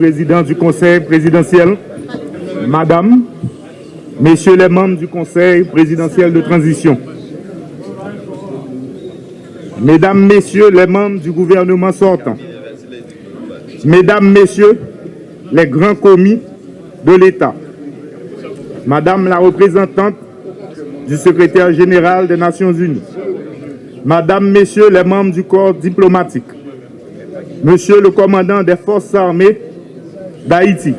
Président du Conseil présidentiel, Madame, Messieurs les membres du Conseil présidentiel de transition, Mesdames, Messieurs les membres du gouvernement sortant, Mesdames, Messieurs les grands commis de l'État, Madame la représentante du secrétaire général des Nations Unies, Madame, Messieurs les membres du corps diplomatique, Monsieur le commandant des forces armées d'Haïti,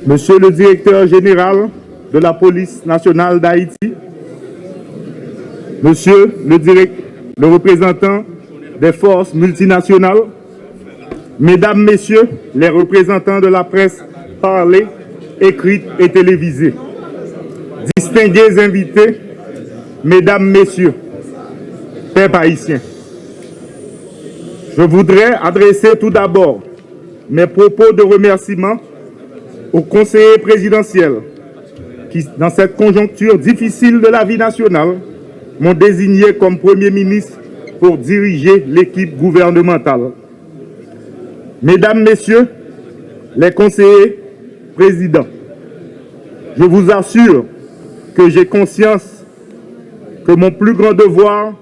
Monsieur le directeur général de la police nationale d'Haïti, Monsieur le représentant des forces multinationales, Mesdames, Messieurs les représentants de la presse parlée, écrite et télévisée, distingués invités, Mesdames, Messieurs, peuple haïtien. Je voudrais adresser tout d'abord mes propos de remerciement aux conseillers présidentiels qui, dans cette conjoncture difficile de la vie nationale, m'ont désigné comme Premier ministre pour diriger l'équipe gouvernementale. Mesdames, Messieurs, les conseillers présidents, je vous assure que j'ai conscience que mon plus grand devoir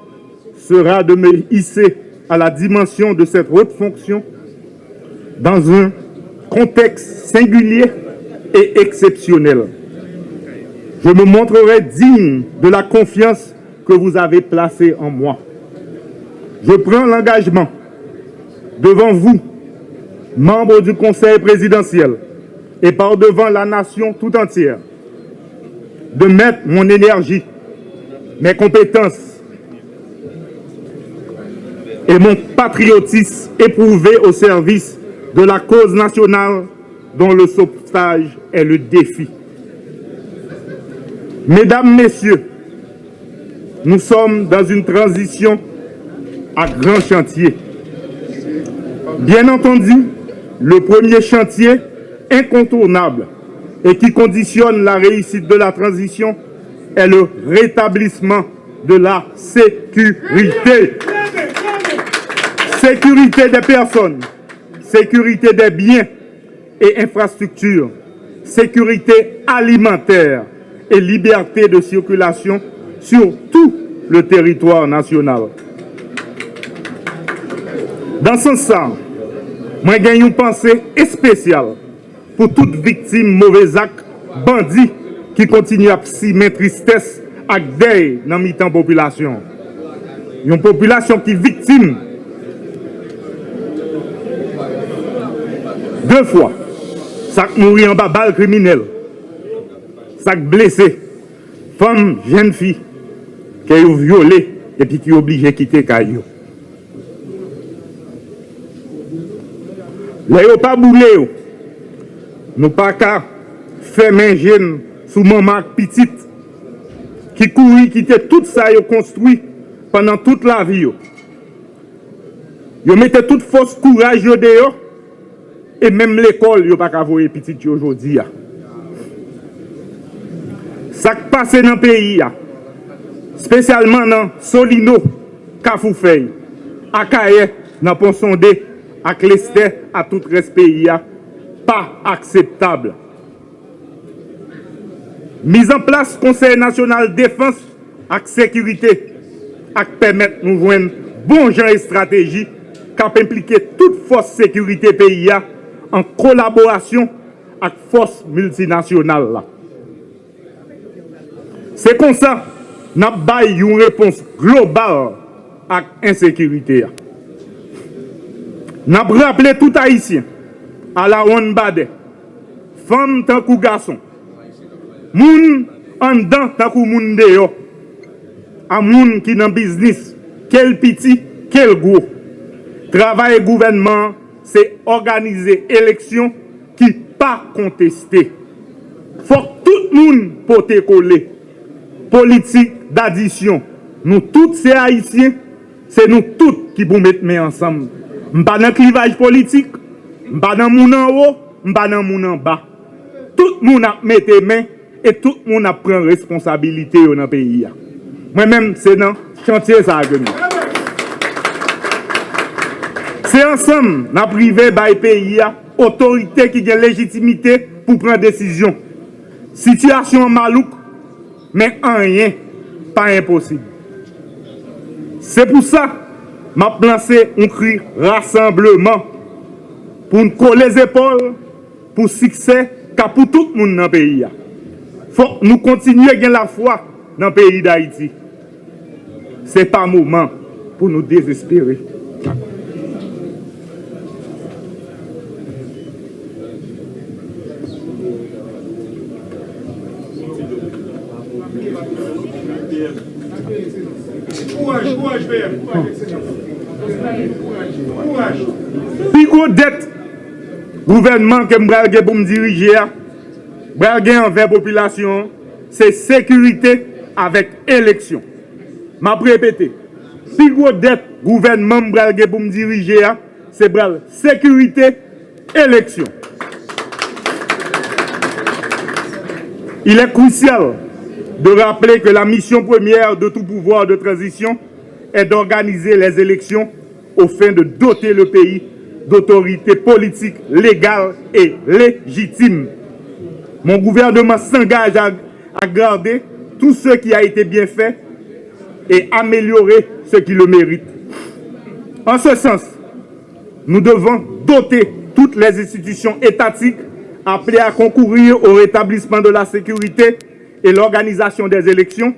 sera de me hisser à la dimension de cette haute fonction dans un contexte singulier et exceptionnel. Je me montrerai digne de la confiance que vous avez placée en moi. Je prends l'engagement devant vous, membres du Conseil présidentiel, et par devant la nation tout entière, de mettre mon énergie, mes compétences et mon patriotisme éprouvé au service de la cause nationale dont le sauvetage est le défi. Mesdames, Messieurs, nous sommes dans une transition à grand chantier. Bien entendu, le premier chantier incontournable et qui conditionne la réussite de la transition est le rétablissement de la sécurité. Sécurité des personnes, sécurité des biens et infrastructures, sécurité alimentaire et liberté de circulation sur tout le territoire national. Dans ce sens, moi j'ai une pensée spéciale pour toute victime mauvais acte, bandit qui continue à simer tristesse avec deuil dans la population. Une population qui est victime deux fois, ça mourir en bas balle criminelle, ça blessé, femme, jeune fille, qui est violée et puis qui est obligée de quitter Caillou. Les pas boulé, nous pas qu'à faire main jeune sous maman petite, qui courit, qui était tout ça construit pendant toute la vie. Ils mettaient toute force courage dehors. Et même l'école, il n'y a pas qu'à voir les petits aujourd'hui. Ça qui passe dans le pays, spécialement dans Solino, Kafoufei, Akaye, dans Ponsondé, à Clester, à tout le reste pays, pas acceptable. Mise en place Conseil national de défense et sécurité, à permettre nous joindre bon gens et stratégie, qui impliquer toute force sécurité pays en collaboration avec forces multinationales. C'est comme ça que nous avons une réponse globale à l'insécurité. Nous avons rappelé tout Haïtien à la Wanbade, femmes tant que garçons, moun en dedans tant que moun dehors, à moun qui dans business, quel petit, quel gros. Travail gouvernement, c'est organiser élection qui pas contestée. Faut que tout le monde peut coller. Politique d'addition. Nous tous ces Haïtiens, c'est nous tous qui vous mettre ensemble. Pas dans clivage politique, pas dans moun en haut, pas dans moun en bas. Tout le monde a mis main et tout le monde a pris responsabilité dans le pays. Moi-même, c'est dans le chantier ça. C'est ensemble, nous privé par le pays autorité qui a légitimité pour prendre décision. Situation malouk, mais rien, pas impossible. C'est pour ça que je lancé un cri rassemblement pour nous coller les épaules pour succès pour tout le monde dans le pays. Il faut que nous continuions à gagner la foi dans le pays d'Haïti. Ce n'est pas un moment pour nous désespérer. Puis gros dette gouvernement que je pour me diriger, envers la population, c'est sécurité avec élection. Je répéter. Puis gros dette gouvernement pour me diriger, c'est sécurité, élection. Il est crucial de rappeler que la mission première de tout pouvoir de transition est d'organiser les élections au fin de doter le pays d'autorités politiques légales et légitimes. Mon gouvernement s'engage à garder tout ce qui a été bien fait et améliorer ce qui le mérite. En ce sens, nous devons doter toutes les institutions étatiques appelées à concourir au rétablissement de la sécurité et l'organisation des élections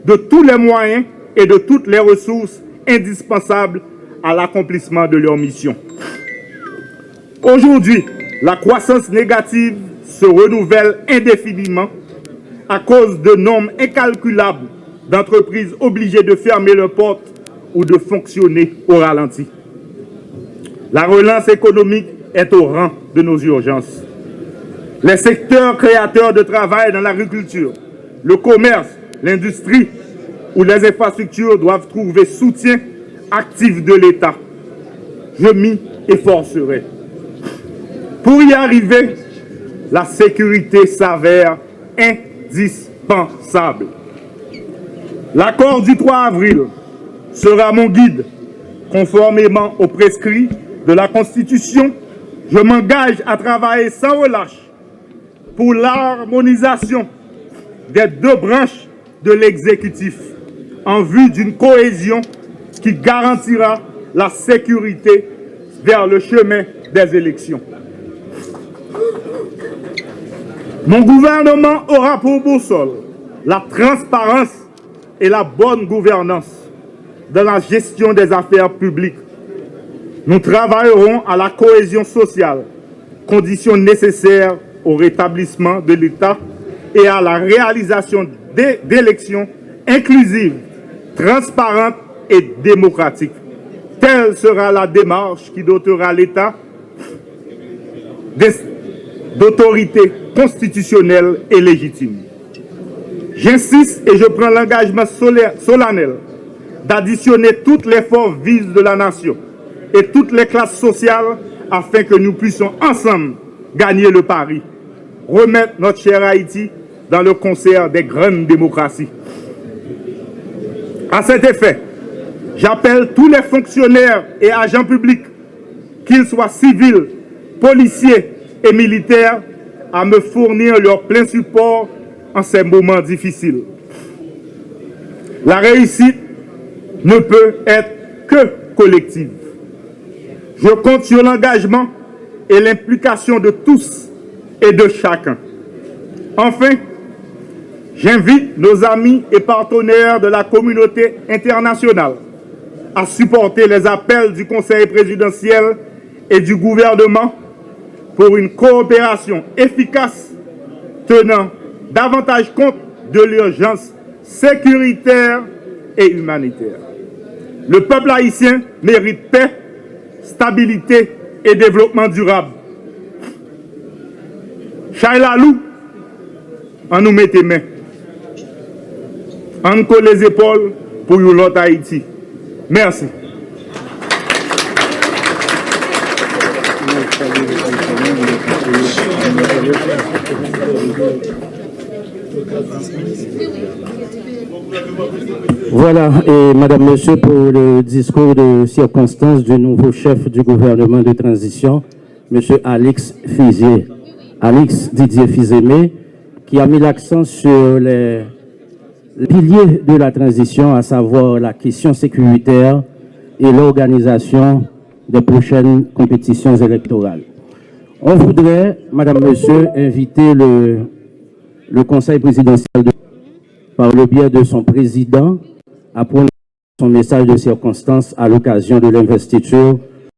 de tous les moyens et de toutes les ressources indispensables à l'accomplissement de leur mission. Aujourd'hui, la croissance négative se renouvelle indéfiniment à cause de nombres incalculables d'entreprises obligées de fermer leurs portes ou de fonctionner au ralenti. La relance économique est au rang de nos urgences. Les secteurs créateurs de travail dans l'agriculture, le commerce, l'industrie ou les infrastructures doivent trouver soutien actif de l'État. Je m'y efforcerai. Pour y arriver, la sécurité s'avère indispensable. L'accord du 3 avril sera mon guide. Conformément aux prescrits de la Constitution, je m'engage à travailler sans relâche pour l'harmonisation des deux branches de l'exécutif en vue d'une cohésion qui garantira la sécurité vers le chemin des élections. Mon gouvernement aura pour boussole la transparence et la bonne gouvernance dans la gestion des affaires publiques. Nous travaillerons à la cohésion sociale, condition nécessaire au rétablissement de l'État et à la réalisation d'élections inclusives, transparentes et démocratiques. Telle sera la démarche qui dotera l'État d'autorité constitutionnelle et légitime. J'insiste et je prends l'engagement solennel d'additionner toutes les forces vives de la nation et toutes les classes sociales afin que nous puissions ensemble gagner le pari, remettre notre cher Haïti dans le concert des grandes démocraties. À cet effet, j'appelle tous les fonctionnaires et agents publics, qu'ils soient civils, policiers et militaires, à me fournir leur plein support en ces moments difficiles. La réussite ne peut être que collective. Je compte sur l'engagement et l'implication de tous et de chacun. Enfin, j'invite nos amis et partenaires de la communauté internationale à supporter les appels du Conseil présidentiel et du gouvernement pour une coopération efficace tenant davantage compte de l'urgence sécuritaire et humanitaire. Le peuple haïtien mérite paix, stabilité et développement durable. Chailalou, on nous met les mains. On nous colle les épaules pour l'autre Haïti. Merci. Voilà, et Madame, Monsieur, pour le discours de circonstance du nouveau chef du gouvernement de transition, M. Alix Didier Fizemé, qui a mis l'accent sur les piliers de la transition, à savoir la question sécuritaire et l'organisation des prochaines compétitions électorales. On voudrait, Madame, Monsieur, inviter le Conseil présidentiel par le biais de son président à prononcer son message de circonstance à l'occasion de l'investiture